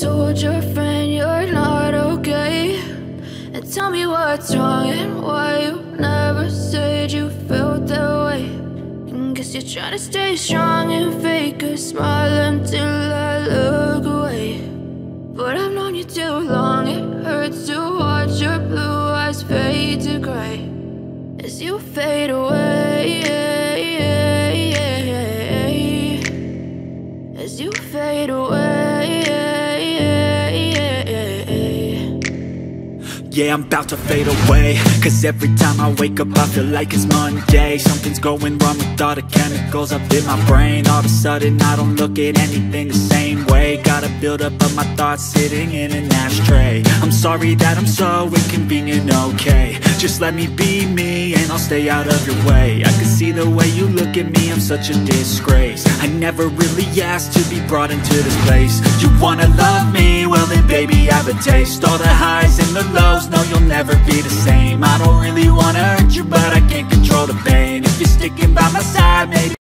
told your friend you're not okay? And tell me what's wrong and why you never said you felt that way. And guess you're trying to stay strong and fake a smile until I look away. But I've known you too long, it hurts to watch your blue eyes fade to gray as you fade away, as you fade away. Yeah, I'm about to fade away, cause every time I wake up I feel like it's Monday. Something's going wrong with all the chemicals up in my brain. All of a sudden I don't look at anything the same way. Got a buildup of my thoughts sitting in an ashtray. I'm sorry that I'm so inconvenient, okay? Just let me be me and I'll stay out of your way. I can see the way you look at me, I'm such a disgrace. I never really asked to be brought into this place. You wanna love me? Well then baby I have a taste. All the highs and the lows, no you'll never be the same. I don't really wanna hurt you but I can't control the pain. If you're sticking by my side, maybe